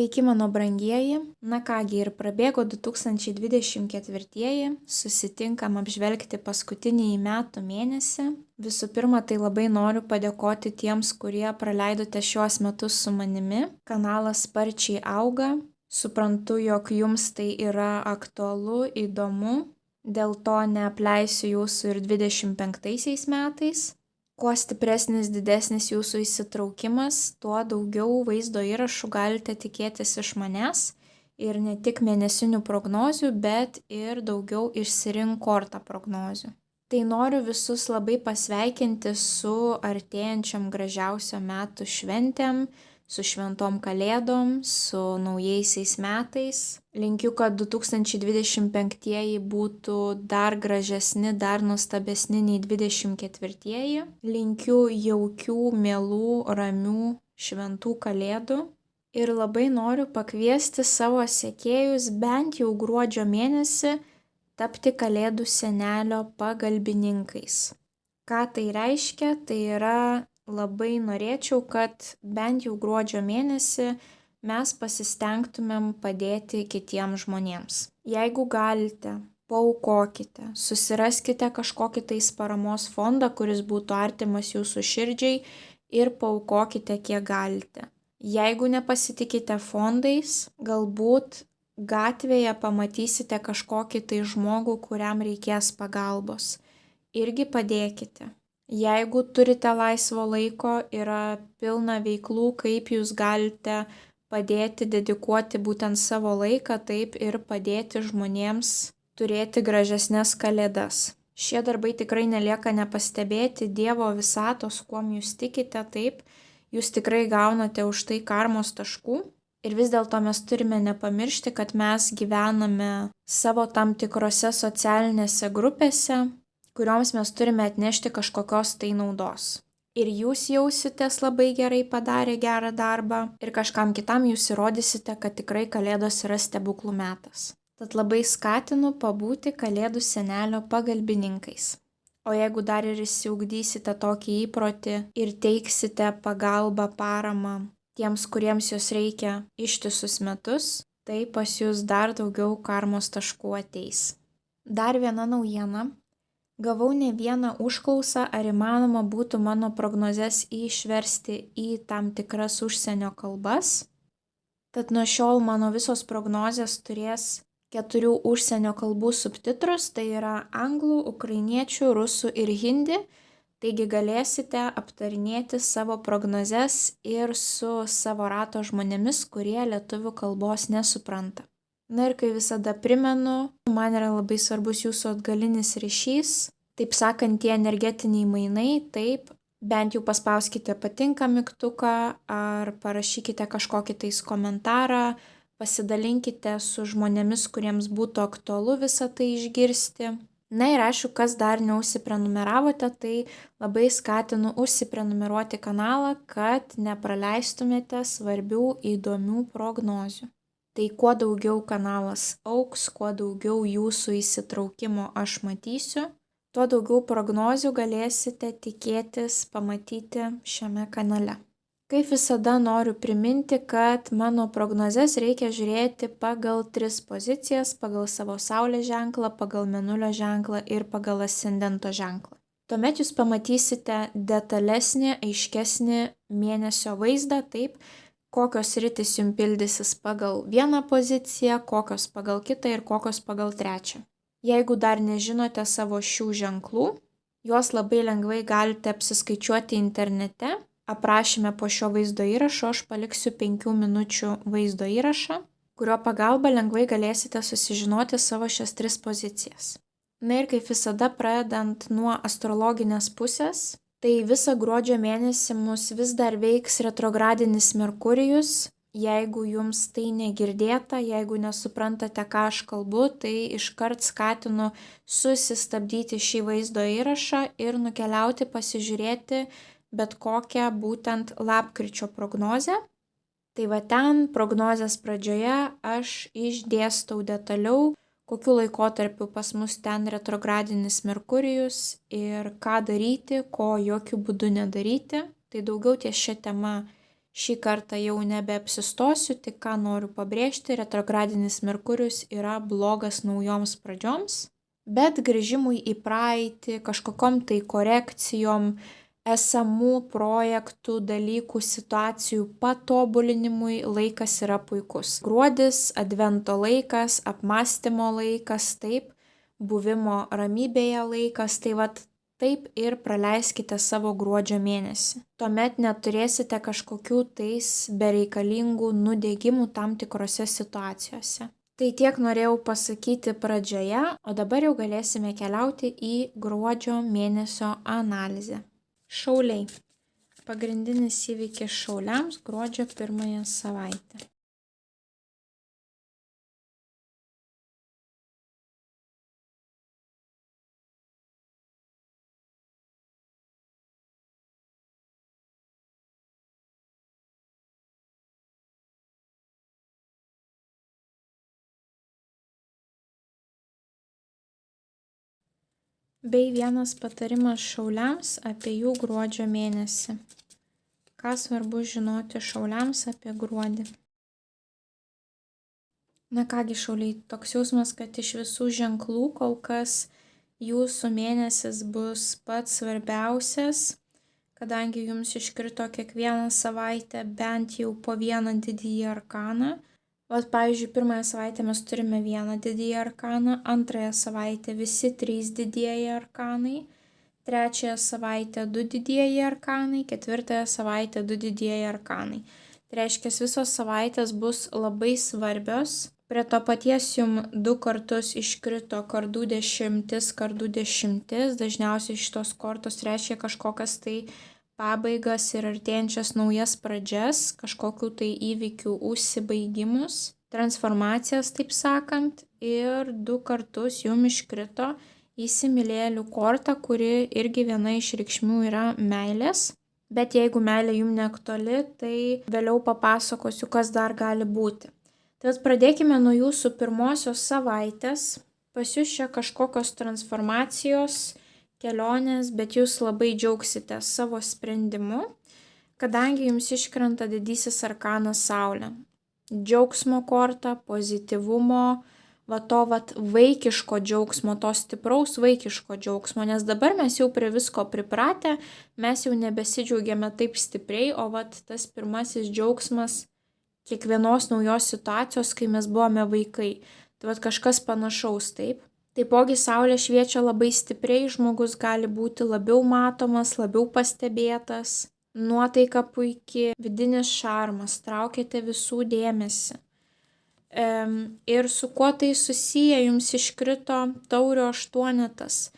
Sveiki mano brangieji. Na kągi, ir prabėgo 2024, susitinkam apžvelgti paskutinįjį metų mėnesį. Visų pirma, tai labai noriu padėkoti tiems, kurie praleidote šiuos metus su manimi. Kanalas sparčiai auga. Suprantu, jog jums tai yra aktualu, įdomu. Dėl to neapleisiu jūsų ir 25 metais. Kuo stipresnis, didesnis jūsų įsitraukimas, tuo daugiau vaizdo įrašų galite tikėtis iš manęs. Ir ne tik mėnesinių prognozių, bet ir daugiau išsirink kortą prognozių. Tai noriu visus labai pasveikinti su artėjančiam gražiausio metų šventėm, su šventom kalėdom, su naujaisiais metais. Linkiu, kad 2025 būtų dar gražesni, dar nuostabesni nei 2024. Linkiu jaukių, mielų, ramių, šventų kalėdų. Ir labai noriu pakviesti savo sekėjus bent jau gruodžio mėnesį tapti Kalėdų senelio pagalbininkais. Ką tai reiškia? Tai yra labai norėčiau, kad bent jau gruodžio mėnesį mes pasistengtumėm padėti kitiems žmonėms. Jeigu galite, paaukokite, susiraskite kažkokį tais paramos fondą, kuris būtų artimas jūsų širdžiai ir paaukokite kiek galite. Jeigu nepasitikite fondais, galbūt gatvėje pamatysite kažkokį tai žmogų, kuriam reikės pagalbos. Irgi padėkite. Jeigu turite laisvo laiko, yra pilna veiklų, kaip jūs galite padėti, dedikuoti būtent savo laiką, taip ir padėti žmonėms turėti gražesnes kalėdas. Šie darbai tikrai nelieka nepastebėti, Dievo visatos, kuom jūs tikite, taip, jūs tikrai gaunate už tai karmos taškų. Ir vis dėlto mes turime nepamiršti, kad mes gyvename savo tam tikrose socialinėse grupėse, kurioms mes turime atnešti kažkokios tai naudos. Ir jūs jausitės labai gerai padarę gerą darbą ir kažkam kitam jūs įrodysite, kad tikrai Kalėdos yra stebuklų metas. Tad labai skatinu pabūti Kalėdų senelio pagalbininkais. O jeigu dar ir išsiugdysite tokį įprotį ir teiksite pagalbą, paramą tiems, kuriems jos reikia ištisus metus, tai pas jūs dar daugiau karmos taškų ateis. Dar viena naujiena. Gavau ne vieną užklausą, ar įmanoma būtų mano prognozes išversti į tam tikras užsienio kalbas. Tad nuo šiol mano visos prognozės turės 4 užsienio kalbų subtitrus, tai yra anglų, ukrainiečių, rusų ir hindi. Taigi galėsite aptarinėti savo prognozes ir su savo rato žmonėmis, kurie lietuvių kalbos nesupranta. Na ir kai visada primenu, man yra labai svarbus jūsų atgalinis ryšys, taip sakant, tie energetiniai mainai, taip, bent jau paspauskite patinka mygtuką ar parašykite kažkokį tais komentarą, pasidalinkite su žmonėmis, kuriems būtų aktualu visą tai išgirsti. Na ir aišku, kas dar neužsiprenumeravote, tai labai skatinu užsiprenumeruoti kanalą, kad nepraleistumėte svarbių įdomių prognozių. Tai kuo daugiau kanalas augs, kuo daugiau jūsų įsitraukimo aš matysiu, tuo daugiau prognozių galėsite tikėtis pamatyti šiame kanale. Kaip visada noriu priminti, kad mano prognozes reikia žiūrėti pagal 3 pozicijas, pagal savo saulės ženklą, pagal mėnulio ženklą ir pagal ascendento ženklą. Tuomet jūs pamatysite detalesnį, aiškesnį mėnesio vaizdą, taip, kokios sritys jums pildysis pagal vieną poziciją, kokios pagal kitą ir kokios pagal trečią. Jeigu dar nežinote savo šių ženklų, juos labai lengvai galite apsiskaičiuoti internete. Aprašyme po šio vaizdo įrašo aš paliksiu 5 minučių vaizdo įrašą, kurio pagalba lengvai galėsite susižinoti savo šias 3 pozicijas. Na ir kaip visada pradedant nuo astrologinės pusės, tai visą gruodžio mėnesį mus vis dar veiks retrogradinis Merkurijus. Jeigu jums tai negirdėta, jeigu nesuprantate, ką aš kalbu, tai iškart skatinu susistabdyti šį vaizdo įrašą ir nukeliauti pasižiūrėti bet kokią būtent lapkričio prognozę. Tai va ten prognozės pradžioje aš išdėstau detaliau, kokiu laikotarpiu pas mus ten retrogradinis Merkurijus ir ką daryti, ko jokių būdų nedaryti. Tai daugiau ties šią temą Šį kartą jau nebeapsistosiu, tik ką noriu pabrėžti, retrogradinis Merkurijus yra blogas naujoms pradžioms, bet grįžimui į praeitį, kažkokiom tai korekcijom, esamų projektų, dalykų, situacijų patobulinimui laikas yra puikus. Gruodis, advento laikas, apmąstymo laikas, taip, buvimo ramybėje laikas, tai vat taip ir praleiskite savo gruodžio mėnesį. Tuomet neturėsite kažkokių tais bereikalingų nudegimų tam tikrose situacijose. Tai tiek norėjau pasakyti pradžioje, o dabar jau galėsime keliauti į gruodžio mėnesio analizę. Šauliai. Pagrindinis įvykis šauliams gruodžio 1 savaitę. Bei vienas patarimas šauliams apie jų gruodžio mėnesį. Ką svarbu žinoti šauliams apie gruodį? Na kągi šauliai, toks jausmas, kad iš visų ženklų kol kas jūsų mėnesis bus pats svarbiausias, kadangi jums iškrito kiekvieną savaitę bent jau po vieną didįjį arkaną. Vat pavyzdžiui, pirmąją savaitę mes turime vieną didįjį arkaną, antrąją savaitę visi 3 didieji arkanai, trečiąją savaitę 2 didieji arkanai, ketvirtąją savaitę 2 didieji arkanai. Tai reiškia, visos savaitės bus labai svarbios. Prie to paties jums 2 kartus iškrito kardų 10, kardų 10. Dažniausiai šitos kortos reiškia kažkokias tai pabaigas ir artėjančias naujas pradžias, kažkokių tai įvykių užsibaigimus, transformacijas, taip sakant, ir 2 kartus jums iškrito įsimylėjėlių korta, kuri irgi viena iš reikšmių yra meilės. Bet jeigu meilė jums neaktuali, tai vėliau papasakosiu, kas dar gali būti. Tad pradėkime nuo jūsų pirmosios savaitės. Pas jūs čia kažkokios transformacijos, kelionės, bet jūs labai džiaugsite savo sprendimu, kadangi jums iškrenta didysis arkanas Saulė. Džiaugsmo korta, pozityvumo, vaikiško džiaugsmo, to stipraus vaikiško džiaugsmo, nes dabar mes jau prie visko pripratę, mes jau nebesidžiaugiame taip stipriai, o tas pirmasis džiaugsmas kiekvienos naujos situacijos, kai mes buvome vaikai. Tai kažkas panašaus, taip. Taipogi Saulė šviečia labai stipriai, žmogus gali būti labiau matomas, labiau pastebėtas, nuotaika puikiai, vidinis šarmas, traukiate visų dėmesį. Ir su kuo tai susiję, jums iškrito Taurio 8,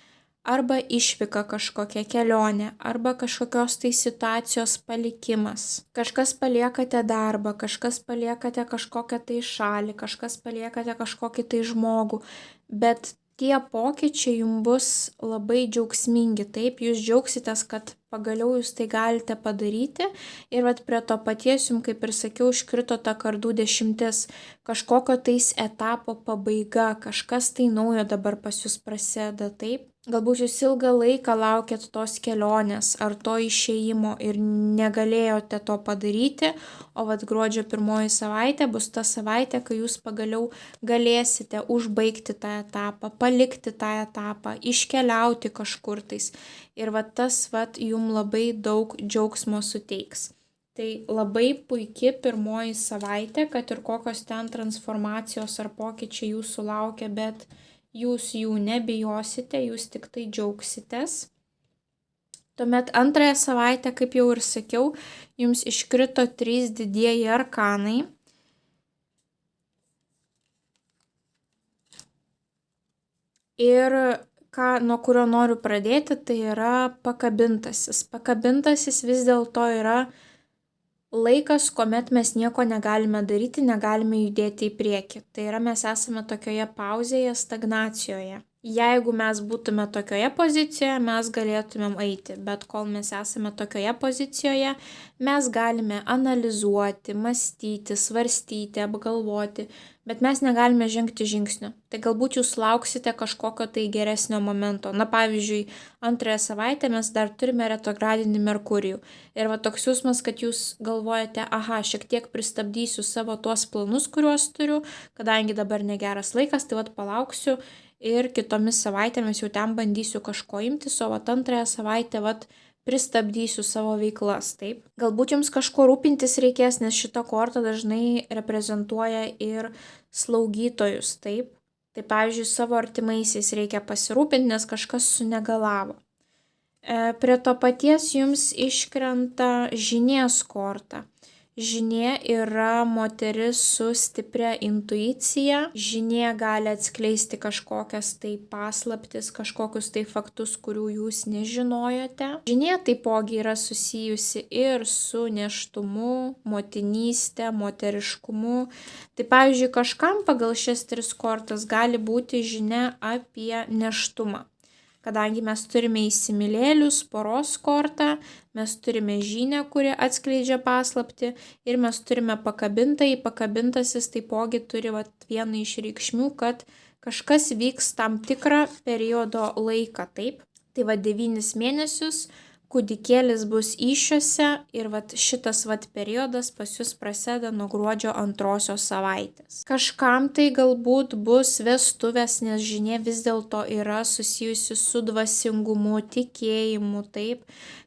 arba išvyka kažkokia kelionė, arba kažkokios tai situacijos palikimas. Kažkas paliekate darbą, kažkas paliekate kažkokią tai šalį, kažkas paliekate kažkokį tai žmogų, bet tie pokyčiai jums bus labai džiaugsmingi, taip, jūs džiaugsitės, kad pagaliau jūs tai galite padaryti ir prie to paties jums, kaip ir sakiau, iškrito ta kardų 10, kažkokio tais etapo pabaiga, kažkas tai naujo dabar pas jūs prasideda, taip. Galbūt jūs ilgą laiką laukėt tos kelionės ar to išėjimo ir negalėjote to padaryti, o gruodžio 1 savaitė bus ta savaitė, kai jūs pagaliau galėsite užbaigti tą etapą, palikti tą etapą, iškeliauti kažkur tais. Ir tas jums labai daug džiaugsmo suteiks. Tai labai puikia 1 savaitė, kad ir kokios ten transformacijos ar pokyčiai jūsų laukia, bet jūs jų nebijosite, jūs tik tai džiaugsitės. Tuomet 2 savaitę, kaip jau ir sakiau, jums iškrito 3 didieji arkanai. Ir nuo kurio noriu pradėti, tai yra pakabintasis. Pakabintasis vis dėlto yra laikas, kuomet mes nieko negalime daryti, negalime judėti į priekį. Tai yra, mes esame tokioje pauzėje, stagnacijoje. Jeigu mes būtume tokioje pozicijoje, mes galėtumėm eiti, bet kol mes esame tokioje pozicijoje, mes galime analizuoti, mąstyti, svarstyti, apgalvoti, bet mes negalime žengti žingsnio. Tai galbūt jūs lauksite kažkokio tai geresnio momento. Na pavyzdžiui, antrąją savaitę mes dar turime retrogradinį Merkurijų. Ir va toks jausmas, kad jūs galvojate, aha, šiek tiek pristabdysiu savo tuos planus, kuriuos turiu, kadangi dabar negeras laikas, tai va palauksiu. Ir kitomis savaitėmis jau ten bandysiu kažko imtis, o vat antrąją savaitę pristabdysiu savo veiklas, taip. Galbūt jums kažko rūpintis reikės, nes šita korta dažnai reprezentuoja ir slaugytojus, taip. Tai pavyzdžiui, savo artimaisiais reikia pasirūpinti, nes kažkas sunegalavo. Prie to paties jums iškrenta žinės korta. Žinė yra moteris su stipria intuicija. Žinė gali atskleisti kažkokias tai paslaptis, kažkokius tai faktus, kurių jūs nežinojote. Žinė taipogi yra susijusi ir su nėštumu, motinystė, moteriškumu. Tai pavyzdžiui, kažkam pagal šias 3 kortas gali būti žinia apie nėštumą. Kadangi mes turime įsimylėlius, poros kortą, mes turime žynę, kuri atskleidžia paslaptį ir mes turime pakabintąjį. Pakabintasis taipogi turi vieną iš reikšmių, kad kažkas vyks tam tikrą periodo laiką, taip. Tai 9 mėnesius kūdikėlis bus įsčiose ir šitas periodas pas jūs prasideda nuo gruodžio 2 savaitės. Kažkam tai galbūt bus vestuvės, nes žinia vis dėlto yra susijusi su dvasingumu, tikėjimu, taip.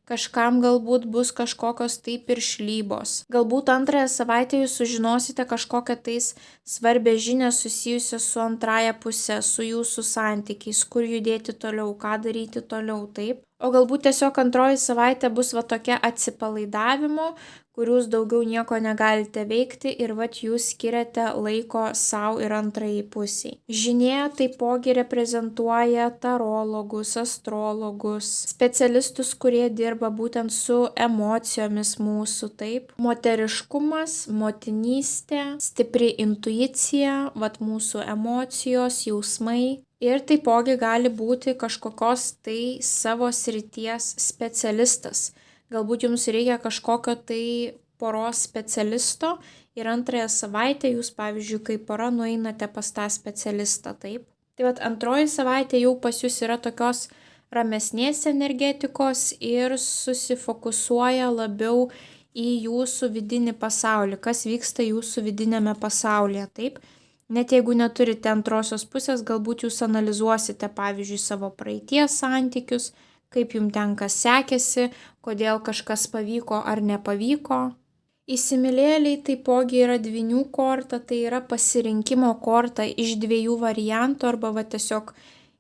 Kažkam galbūt bus kažkokios tai piršlybos. Galbūt antrąją savaitę jūs sužinosite kažkokią tais svarbę žinią susijusią su antrąja puse, su jūsų santykiais, kur judėti toliau, ką daryti toliau, taip. O galbūt tiesiog antroji savaitė bus tokia atsipalaidavimo, kur jūs daugiau nieko negalite veikti ir jūs skiriate laiko savo ir antrajai pusiai. Žinė taipogi reprezentuoja tarologus, astrologus, specialistus, kurie dirba būtent su emocijomis mūsų, taip. Moteriškumas, motinystė, stipri intuicija, mūsų emocijos, jausmai. Ir taipogi gali būti kažkokios tai savo srities specialistas. Galbūt jums reikia kažkokio tai poros specialisto ir antrąją savaitę jūs, pavyzdžiui, kaip pora nueinate pas tą specialistą, taip. Tai antroji savaitė jau pas jūs yra tokios ramesnės energetikos ir susifokusuoja labiau į jūsų vidinį pasaulį, kas vyksta jūsų vidinėme pasaulyje, taip. Net jeigu neturite antrosios pusės, galbūt jūs analizuosite, pavyzdžiui, savo praeities santykius, kaip jums ten kas sekėsi, kodėl kažkas pavyko ar nepavyko. Įsimylėliai taipogi yra dvynių korta, tai yra pasirinkimo korta iš 2 variantų arba tiesiog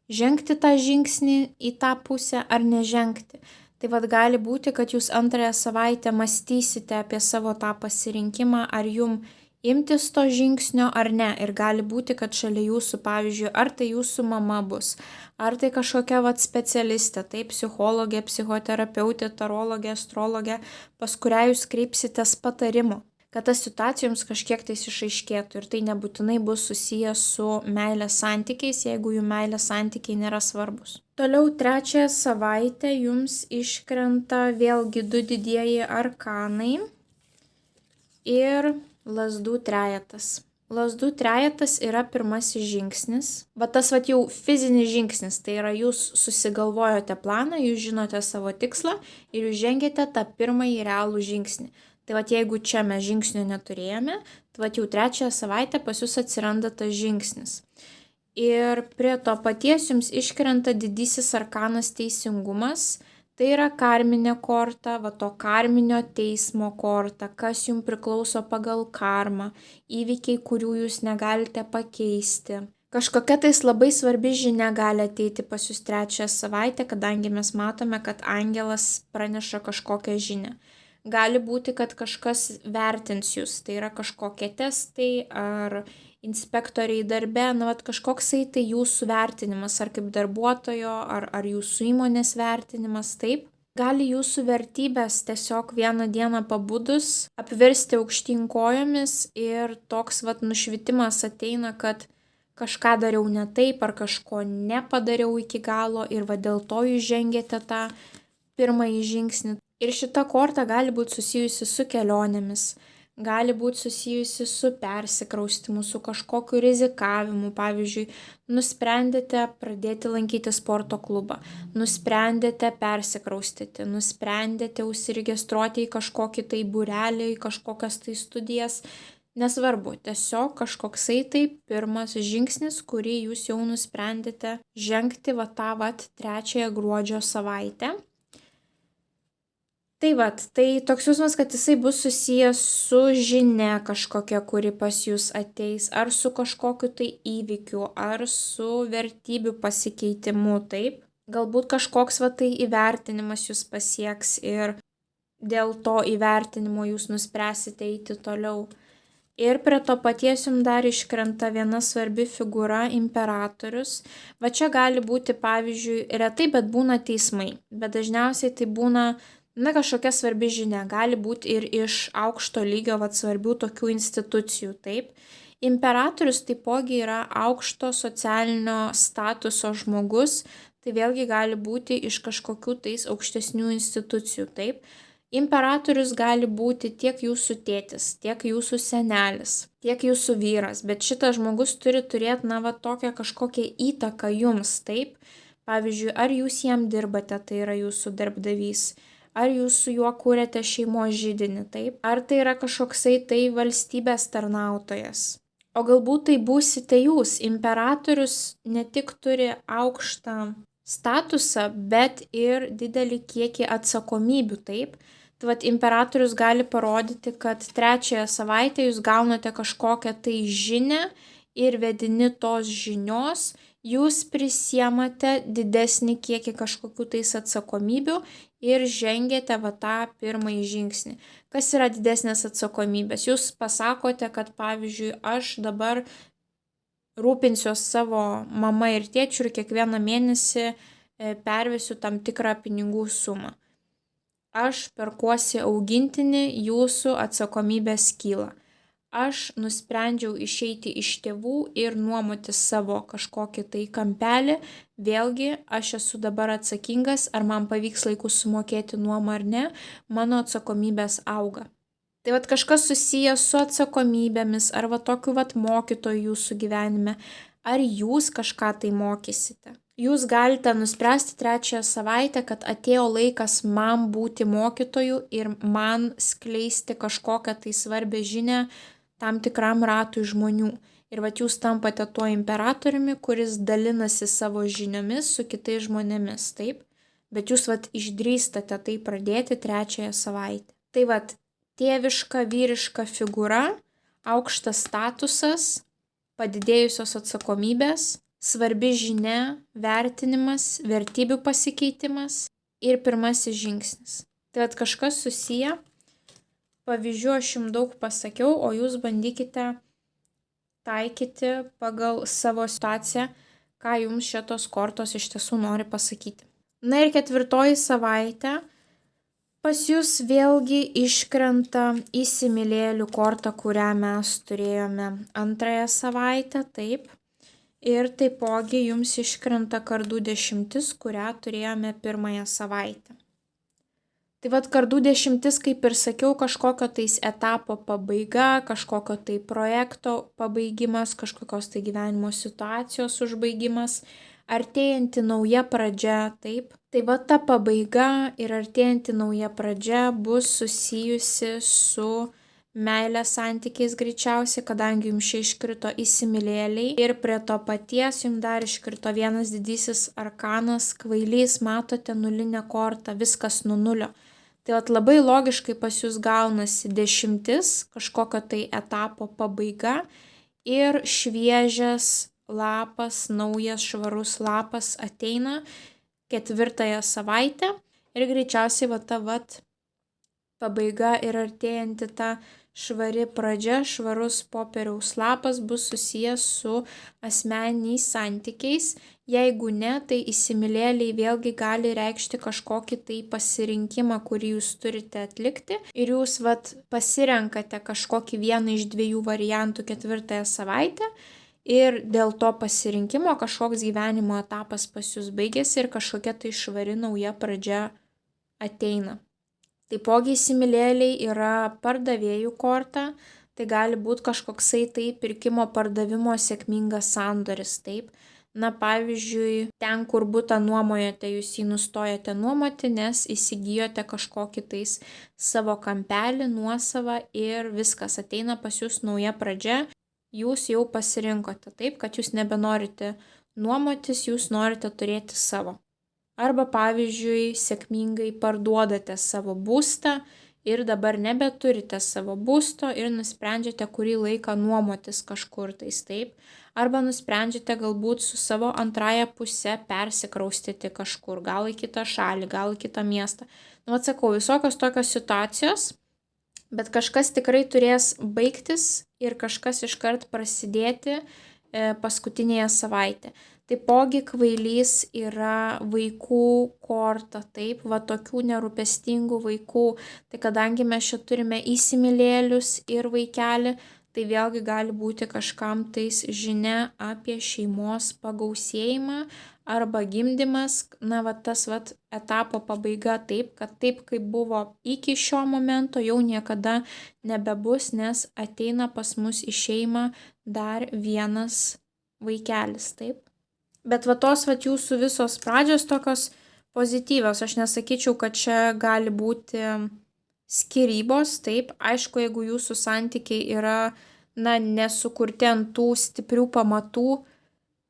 žengti tą žingsnį į tą pusę ar nežengti. Tai gali būti, kad jūs antrąją savaitę mąstysite apie savo tą pasirinkimą, ar jums imtis to žingsnio ar ne. Ir gali būti, kad šalia jūsų, pavyzdžiui, ar tai jūsų mama bus, ar tai kažkokia specialistė, tai psichologė, psichoterapeutė, tarologė, astrologė, pas kurią jūs kreipsitės patarimo, kad ta situacija jums kažkiek tais išaiškėtų. Ir tai nebūtinai bus susijęs su meilės santykiais, jeigu jų meilės santykiai nėra svarbus. Toliau 3 savaitę jums iškrenta vėlgi 2 didieji arkanai ir Lazdų trejetas. Lazdų trejetas yra pirmasis žingsnis. Tas jau fizinis žingsnis, tai yra jūs susigalvojote planą, jūs žinote savo tikslą ir jūs žengėte tą pirmąjį realų žingsnį. Tai jeigu čia mes žingsnio neturėjome, tai jau 3 savaitę pas jūs atsiranda tas žingsnis. Ir prie to paties jums iškrenta didysis arkanas teisingumas. Tai yra karminė korta, to karminio teismo korta, kas jums priklauso pagal karmą, įvykiai, kurių jūs negalite pakeisti. Kažkokia tais labai svarbi žinia gali ateiti pas jūs 3 savaitę, kadangi mes matome, kad angelas praneša kažkokią žinią. Gali būti, kad kažkas vertins jūs, tai yra kažkokie testai ar inspektoriai darbe, kažkoksai tai jūsų vertinimas, ar kaip darbuotojo, ar jūsų įmonės vertinimas, taip. Gali jūsų vertybės tiesiog vieną dieną pabudus apvirsti aukštyn kojomis ir toks nušvitimas ateina, kad kažką dariau ne taip ar kažko nepadariau iki galo ir va dėl to jūs žengėte tą pirmąjį žingsnį. Ir šita korta gali būti susijusi su kelionėmis, gali būti susijusi su persikraustymu, su kažkokiu rizikavimu. Pavyzdžiui, nusprendėte pradėti lankyti sporto klubą, nusprendėte persikraustyti, nusprendėte užsiregistruoti į kažkokį tai būrelį, į kažkokias tai studijas. Nesvarbu, tiesiog kažkoksai tai pirmas žingsnis, kurį jūs jau nusprendėte žengti va tą 3 gruodžio savaitę. Tai toks jausmas, kad jisai bus susijęs su žinia kažkokia, kuri pas jūs ateis, ar su kažkokiu tai įvykiu, ar su vertybių pasikeitimu, taip. Galbūt kažkoks tai įvertinimas jūs pasieks ir dėl to įvertinimo jūs nuspręsite eiti toliau. Ir prie to paties jums dar iškrenta viena svarbi figūra – imperatorius. Va čia gali būti, pavyzdžiui, retai, bet būna teismai, bet dažniausiai tai būna kažkokia svarbi žinia, gali būti ir iš aukšto lygio svarbių tokių institucijų, taip. Imperatorius taipogi yra aukšto socialinio statuso žmogus, tai vėlgi gali būti iš kažkokių tais aukštesnių institucijų, taip. Imperatorius gali būti tiek jūsų tėtis, tiek jūsų senelis, tiek jūsų vyras, bet šitas žmogus turi turėti, tokią kažkokią įtaką jums, taip. Pavyzdžiui, ar jūs jam dirbate, tai yra jūsų darbdavys, ar jūs su juo kūrėte šeimos židinį, taip, ar tai yra kažkoksai tai valstybės tarnautojas. O galbūt tai būsite jūs. Imperatorius ne tik turi aukštą statusą, bet ir didelį kiekį atsakomybių, taip. Tai imperatorius gali parodyti, kad 3 savaitę jūs gaunate kažkokią tai žinią ir vedini tos žinios, jūs prisiemate didesnį kiekį kažkokių tais atsakomybių ir žengiate tą pirmąjį žingsnį. Kas yra didesnės atsakomybės? Jūs pasakote, kad pavyzdžiui, aš dabar rūpinsiuos savo mama ir tėčiu ir kiekvieną mėnesį pervesiu tam tikrą pinigų sumą. Aš perkuosi augintinį, jūsų atsakomybės kyla. Aš nusprendžiau išeiti iš tėvų ir nuomoti savo kažkokį tai kampelį. Vėlgi, aš esu dabar atsakingas, ar man pavyks laiku sumokėti nuomą ar ne, mano atsakomybės auga. Tai kažkas susijęs su atsakomybėmis, ar tokiu mokytoju jūsų gyvenime, ar jūs kažką tai mokysite. Jūs galite nuspręsti 3 savaitę, kad atėjo laikas man būti mokytoju ir man skleisti kažkokią tai svarbią žinią tam tikram ratui žmonių. Ir jūs tampate tuo imperatoriumi, kuris dalinasi savo žiniomis su kitais žmonėmis, taip? Bet jūs išdrįstate tai pradėti 3 savaitę. Tai tėviška, vyriška figūra, aukštas statusas, padidėjusios atsakomybės, svarbi žinia, vertinimas, vertybių pasikeitimas ir pirmasis žingsnis. Tai kažkas susiję. Pavyzdžių aš jums daug pasakiau, o jūs bandykite taikyti pagal savo situaciją, ką jums šitos kortos iš tiesų nori pasakyti. Na ir 4 savaitė pas jūs vėlgi iškrenta įsimylėlių korta, kurią mes turėjome 2 savaitę, taip. Ir taipogi jums iškrenta kardų 10, kurią turėjome 1 savaitę. Tai kardų 10, kaip ir sakiau, kažkokio tais etapo pabaiga, kažkokio tai projekto pabaigimas, kažkokios tai gyvenimo situacijos užbaigimas, artėjanti nauja pradžia, taip. Tai ta pabaiga ir artėjanti nauja pradžia bus susijusi su meilės santykiais greičiausiai, kadangi jums čia iškrito įsimylėliai. Ir prie to paties jums dar iškrito vienas didysis arkanas, kvailys, matote nulinę kortą, viskas nuo nulio. Tai labai logiškai pas jūs gaunasi 10, kažkokio tai etapo pabaiga ir šviežias lapas, naujas švarus lapas ateina 4 savaitę ir greičiausiai ta pabaiga ir artėjanti ta švari pradžia, švarus popieriaus lapas bus susijęs su asmeniniais santykiais. Jeigu ne, tai įsimylėliai vėlgi gali reikšti kažkokį tai pasirinkimą, kurį jūs turite atlikti. Ir jūs pasirenkate kažkokį vieną iš 2 variantų 4 savaitę ir dėl to pasirinkimo kažkoks gyvenimo etapas pas jūs baigėsi ir kažkokia tai švari nauja pradžia ateina. Taipogi įsimylėjėliai yra pardavėjų korta, tai gali būti kažkoksai tai pirkimo pardavimo sėkmingas sandoris, taip. Na, pavyzdžiui, ten, kur butą nuomojate, jūs jį nustojate nuomoti, nes įsigijote kažkokį tais savo kampelį, nuosavą ir viskas, ateina pas jūs nauja pradžia, jūs jau pasirinkote, taip, kad jūs nebenorite nuomotis, jūs norite turėti savo. Arba, pavyzdžiui, sėkmingai parduodate savo būstą ir dabar nebeturite savo būsto ir nusprendžiate kurį laiką nuomotis kažkur tais, taip. Arba nusprendžiate galbūt su savo antrąja puse persikraustyti kažkur, gal į kitą šalį, gal į kitą miestą. Nu, atsakau, visokios tokios situacijos, bet kažkas tikrai turės baigtis ir kažkas iškart prasidėti paskutinėje savaitė. Taipogi kvailys yra vaikų korta, taip, va tokių nerūpestingų vaikų. Tai kadangi mes čia turime įsimylėlius ir vaikelį, tai vėlgi gali būti kažkam tais žinia apie šeimos pagausėjimą arba gimdymas, na va tas va etapo pabaiga taip, kad taip kaip buvo iki šio momento jau niekada nebebus, nes ateina pas mus į šeimą dar vienas vaikelis, taip. Bet va tos va jūsų visos pradžios tokios pozityvios, aš nesakyčiau, kad čia gali būti skyrybos, taip, aišku, jeigu jūsų santykiai yra, na, nesukurti ant tų stiprių pamatų,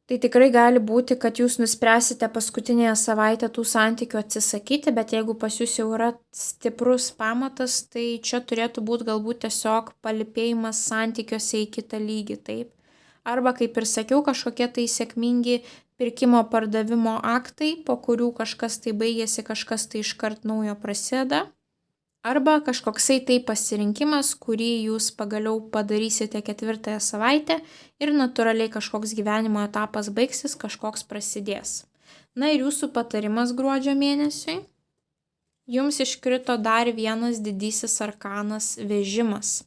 tai tikrai gali būti, kad jūs nuspręsite paskutinėje savaitę tų santykių atsisakyti, bet jeigu pas jūs jau yra stiprus pamatas, tai čia turėtų būti galbūt tiesiog palipėjimas santykiuose į kitą lygį, taip. Arba, kaip ir sakiau, kažkokie tai sėkmingi pirkimo pardavimo aktai, po kurių kažkas tai baigėsi, kažkas tai iškart naujo prasideda. Arba kažkoksai tai pasirinkimas, kurį jūs pagaliau padarysite 4 savaitę ir natūraliai kažkoks gyvenimo etapas baigsis, kažkoks prasidės. Na ir jūsų patarimas gruodžio mėnesiui. Jums iškrito dar vienas didysis arkanas – vežimas.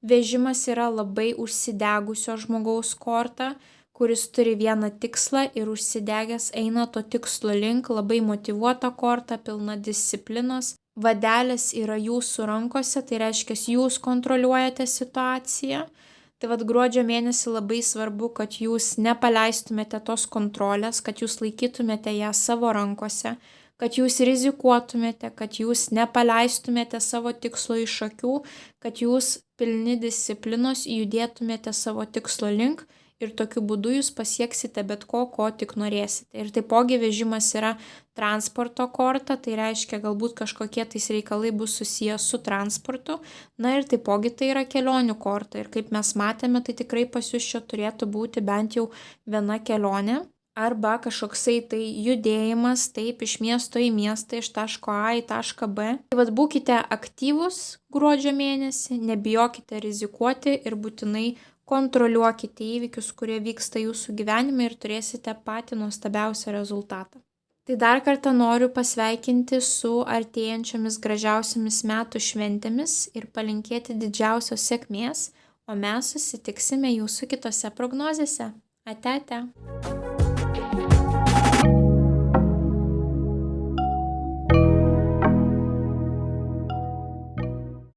Vežimas yra labai užsidegusio žmogaus korta, kuris turi vieną tikslą ir užsidegęs eina to tikslo link, labai motyvuota korta, pilna disciplinos. Vadelis yra jūsų rankose, tai reiškia, jūs kontroliuojate situaciją. Tai vad gruodžio mėnesį labai svarbu, kad jūs nepaleistumėte tos kontrolės, kad jūs laikytumėte ją savo rankose, kad jūs rizikuotumėte, kad jūs nepaleistumėte savo tikslo iš akių, kad jūs pilni disciplinos judėtumėte savo tikslo link ir tokiu būdu jūs pasieksite bet ko tik norėsite. Ir taipogi vežimas yra transporto korta, tai reiškia galbūt kažkokie tais reikalai bus susiję su transportu, na ir taipogi tai yra kelionių korta. Ir kaip mes matėme, tai tikrai pas jūs čia turėtų būti bent jau viena kelionė. Arba kažkoksai tai judėjimas, taip, iš miesto į miestą, iš taško A į tašką B. Tai vad būkite aktyvūs gruodžio mėnesį, nebijokite rizikuoti ir būtinai kontroliuokite įvykius, kurie vyksta jūsų gyvenime ir turėsite patį nuostabiausią rezultatą. Tai dar kartą noriu pasveikinti su artėjančiomis gražiausiamis metų šventėmis ir palinkėti didžiausios sėkmės, o mes susitiksime jūsų kitose prognozėse. Ate, ate.